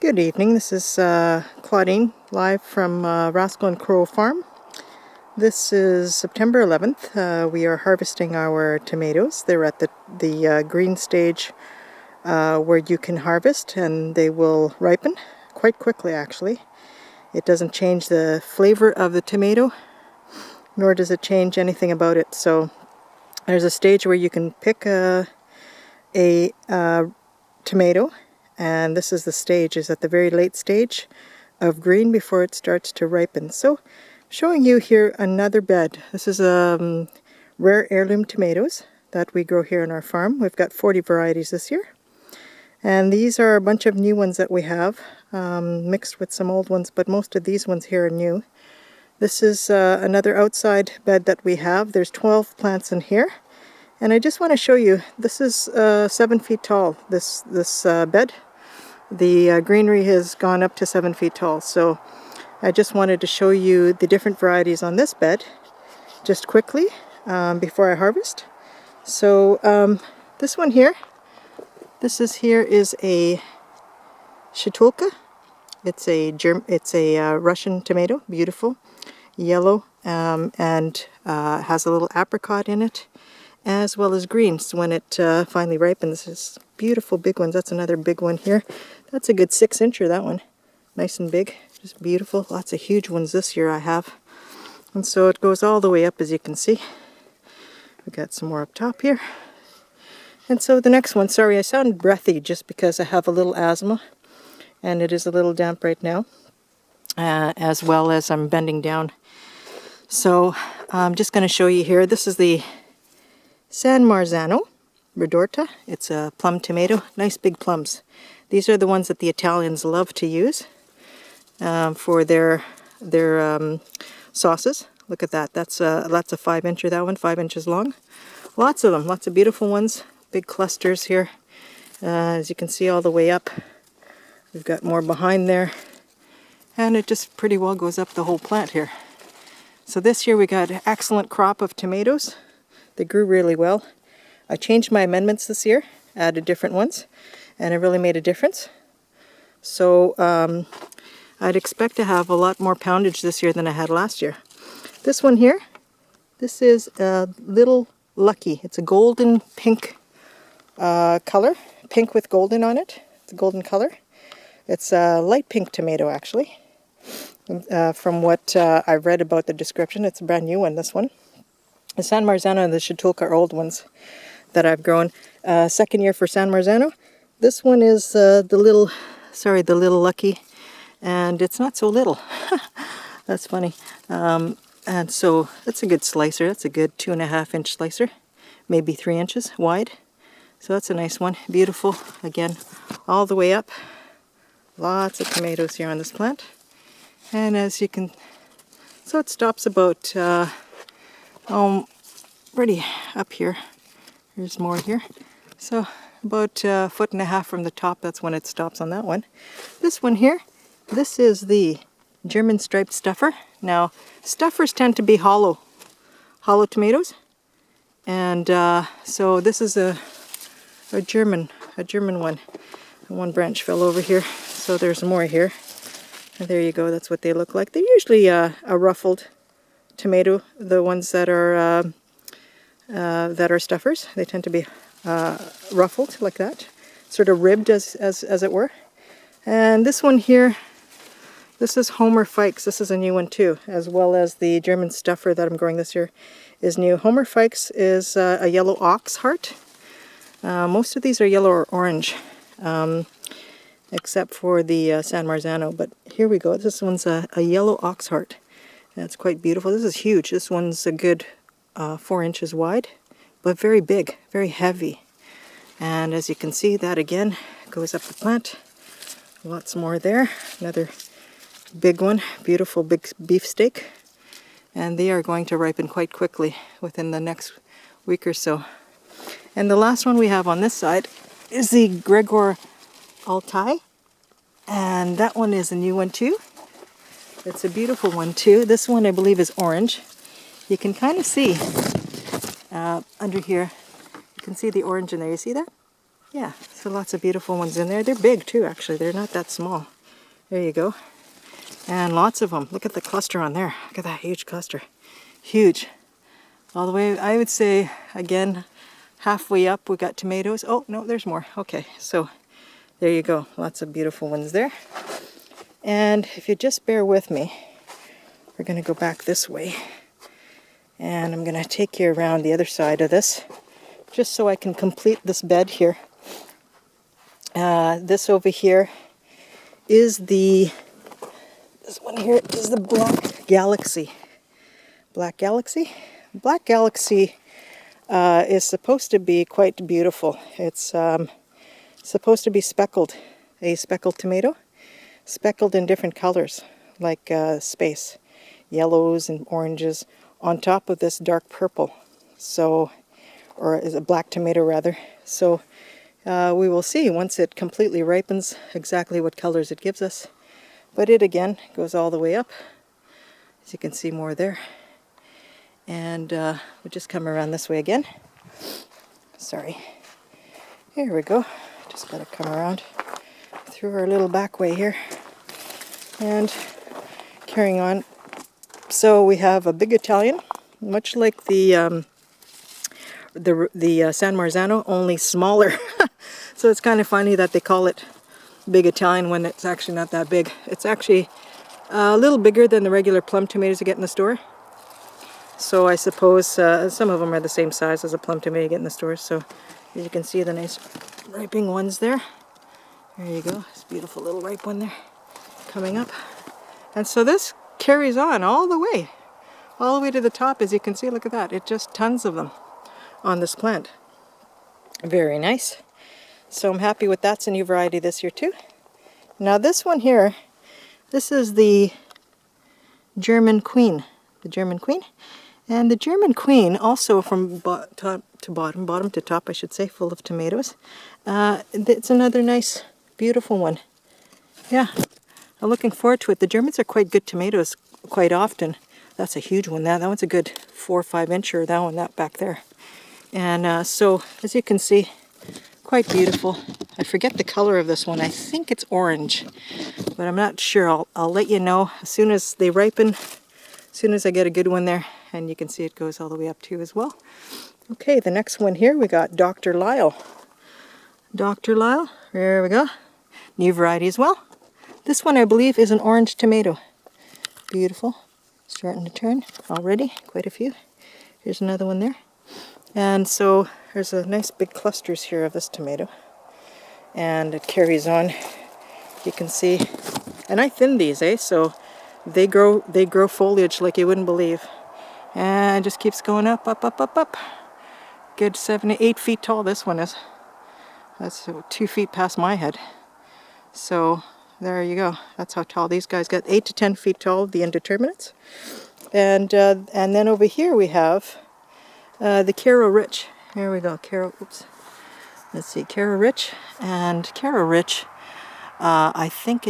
Good evening, this is Claudine live from Rascal and Crow Farm. This is September 11th. We are harvesting our tomatoes. They're at the green stage where you can harvest, and they will ripen quite quickly actually. It doesn't change the flavor of the tomato, nor does it change anything about it. So there's a stage where you can pick a tomato, and this is the stage, is at the very late stage of green before it starts to ripen. So showing you here another bed. This is rare heirloom tomatoes that we grow here on our farm. We've got 40 varieties this year, and these are a bunch of new ones that we have mixed with some old ones, but most of these ones here are new. This is another outside bed that we have. There's 12 plants in here. And I just want to show you, this is 7 feet tall, this bed. The greenery has gone up to 7 feet tall, so I just wanted to show you the different varieties on this bed just quickly before I harvest. So this one here, this is a Shutulka. It's a Russian tomato, beautiful, yellow, and has a little apricot in it, as well as greens when it finally ripens. This beautiful big ones. That's another big one here. That's a good 6-incher, that one. Nice and big, just beautiful. Lots of huge ones this year I have. And so it goes all the way up, as you can see. We got some more up top here. And so the next one, sorry I sound breathy just because I have a little asthma and it is a little damp right now, as well as I'm bending down. So I'm just going to show you here. This is the San Marzano Ridorta. It's a plum tomato, nice big plums. These are the ones that the Italians love to use for their sauces. Look at that. That's a 5-incher, that one, 5 inches long. Lots of them, lots of beautiful ones, big clusters here. As you can see all the way up. We've got more behind there. And it just pretty well goes up the whole plant here. So this year we got an excellent crop of tomatoes. They grew really well. I changed my amendments this year, added different ones, and it really made a difference. So I'd expect to have a lot more poundage this year than I had last year. This one here, this is a Little Lucky. It's a golden pink color, pink with golden on it. It's a golden color. It's a light pink tomato actually. From what I've read about the description, it's a brand new one, this one. The San Marzano and the Shutulka are old ones that I've grown. Second year for San Marzano. This one is the Little Lucky, and it's not so little. That's funny. And so that's a good slicer. That's a good 2.5-inch slicer, maybe 3 inches wide. So that's a nice one. Beautiful. Again, all the way up. Lots of tomatoes here on this plant. And as you can, so it stops about pretty up here. There's more here. So about 1.5 feet from the top, that's when it stops on that one. This one here, this is the German striped stuffer. Now, stuffers tend to be hollow tomatoes. And so this is a German one. One branch fell over here, so there's more here. And there you go, that's what they look like. They're usually a ruffled tomato, the ones that are stuffers. They tend to be ruffled like that, sort of ribbed as it were. And this one here, this is Homer Fikes. This is a new one too, as well as the German stuffer that I'm growing this year is new. Homer Fikes is a yellow ox heart. Most of these are yellow or orange, except for the San Marzano. But here we go. This one's a yellow ox heart. That's quite beautiful. This is huge. This one's a good 4 inches wide, but very big, very heavy. And as you can see, that again goes up the plant. Lots more there. Another big one, beautiful big beefsteak. And they are going to ripen quite quickly within the next week or so. And the last one we have on this side is the Gregor Altai. And that one is a new one too. It's a beautiful one too. This one I believe is orange. You can kind of see under here, you can see the orange in there. You see that? Yeah, So lots of beautiful ones in there. They're big too, actually. They're not that small. There you go. And lots of them. Look at the cluster on there. Look at that huge cluster. Huge. All the way, I would say, again, halfway up we got tomatoes. Oh, no, there's more. Okay, so there you go. Lots of beautiful ones there. And if you just bear with me, we're going to go back this way. And I'm going to take you around the other side of this, just so I can complete this bed here. This over here is this one here is the Black Galaxy. Black Galaxy? Black Galaxy is supposed to be quite beautiful. It's supposed to be speckled, a speckled tomato, speckled in different colors, like space, yellows and oranges, on top of this dark purple. So, or is a black tomato rather. So we will see once it completely ripens exactly what colors it gives us. But it again goes all the way up. As you can see more there. And we'll just come around this way again. Sorry. Here we go. Just gotta come around through our little back way here. And carrying on. So we have a big Italian, much like the San Marzano, only smaller. So it's kind of funny that they call it big Italian when it's actually not that big. It's actually a little bigger than the regular plum tomatoes you get in the store. So I suppose some of them are the same size as a plum tomato you get in the store. So as you can see, the nice ripening ones there. There you go. This beautiful little ripe one there coming up. And so this carries on all the way to the top. As you can see, look at that. It just tons of them on this plant. Very nice. So I'm happy with that's a new variety this year too. Now this one here, this is the German Queen. The German Queen. And the German Queen, also from top to bottom to top I should say, full of tomatoes. It's another nice, beautiful one. Yeah, I'm looking forward to it. The Germans are quite good tomatoes quite often. That's a huge one. That one's a good 4 or 5 incher, that one, that back there. And so, as you can see, quite beautiful. I forget the color of this one. I think it's orange, but I'm not sure. I'll let you know as soon as they ripen, as soon as I get a good one there. And you can see it goes all the way up too as well. Okay, the next one here, we got Dr. Lyle. Dr. Lyle, there we go. New variety as well. This one I believe is an orange tomato. Beautiful. Starting to turn already, quite a few. Here's another one there. And so there's a nice big clusters here of this tomato. And it carries on. You can see, and I thinned these, so they grow foliage like you wouldn't believe. And it just keeps going up, up, up, up, up. Good 7 to 8 feet tall this one is. That's 2 feet past my head. So there you go. That's how tall these guys get. 8 to 10 feet tall, the indeterminates. And then over here we have the Caro Rich. Here we go, let's see, Caro Rich. And Caro Rich, I think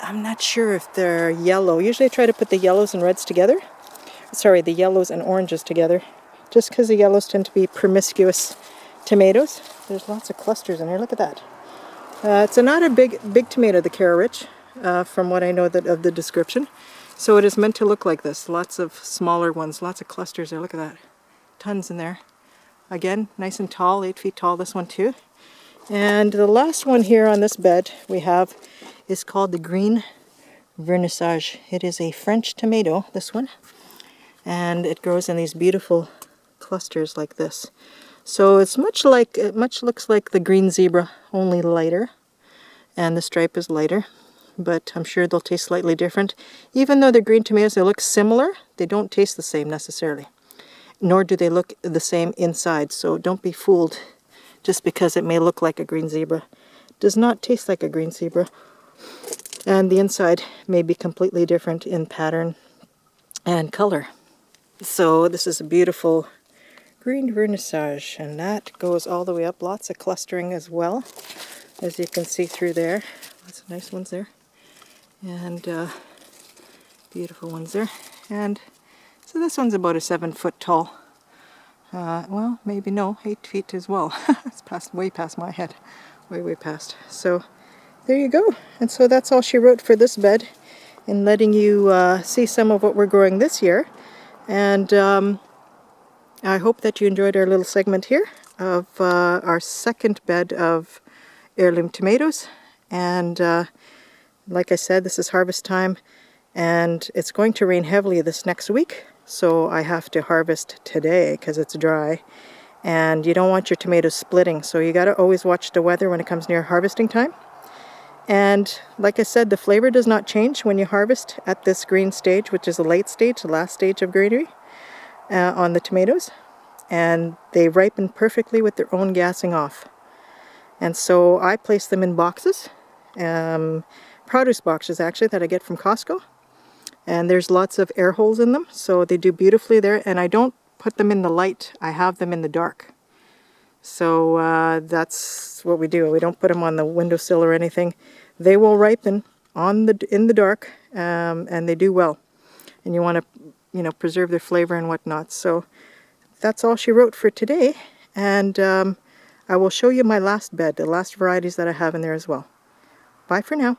I'm not sure if they're yellow. Usually I try to put the yellows and reds together. Sorry, the yellows and oranges together. Just because the yellows tend to be promiscuous tomatoes. There's lots of clusters in here, look at that. It's not a big tomato, the Caro Rich, from what I know of the description. So it is meant to look like this. Lots of smaller ones, lots of clusters there, look at that. Tons in there. Again, nice and tall, 8 feet tall, this one too. And the last one here on this bed we have is called the Green Vernissage. It is a French tomato, this one. And it grows in these beautiful clusters like this. So it's much looks like the green zebra, only lighter. And the stripe is lighter. But I'm sure they'll taste slightly different. Even though they're green tomatoes, they look similar, they don't taste the same necessarily. Nor do they look the same inside. So don't be fooled just because it may look like a green zebra. It does not taste like a green zebra. And the inside may be completely different in pattern and color. So this is a beautiful Green Vernissage, and that goes all the way up. Lots of clustering as well, as you can see through there. Lots of nice ones there. And beautiful ones there. And so this one's about a 7 foot tall. Well, maybe no, 8 feet as well. It's way past my head. way past. So there you go. And so that's all she wrote for this bed, in letting you see some of what we're growing this year. And I hope that you enjoyed our little segment here of our second bed of heirloom tomatoes. And like I said, this is harvest time, and it's going to rain heavily this next week, so I have to harvest today because it's dry. And you don't want your tomatoes splitting, so you got to always watch the weather when it comes near harvesting time. And like I said, the flavor does not change when you harvest at this green stage, which is the late stage, the last stage of greenery on the tomatoes. And they ripen perfectly with their own gassing off. And so I place them in boxes, produce boxes actually, that I get from Costco. And there's lots of air holes in them, so they do beautifully there. And I don't put them in the light, I have them in the dark. So that's what we do. We don't put them on the windowsill or anything. They will ripen in the dark, and they do well. And you want to, preserve their flavor and whatnot. So that's all she wrote for today. And I will show you my last bed, the last varieties that I have in there as well. Bye for now.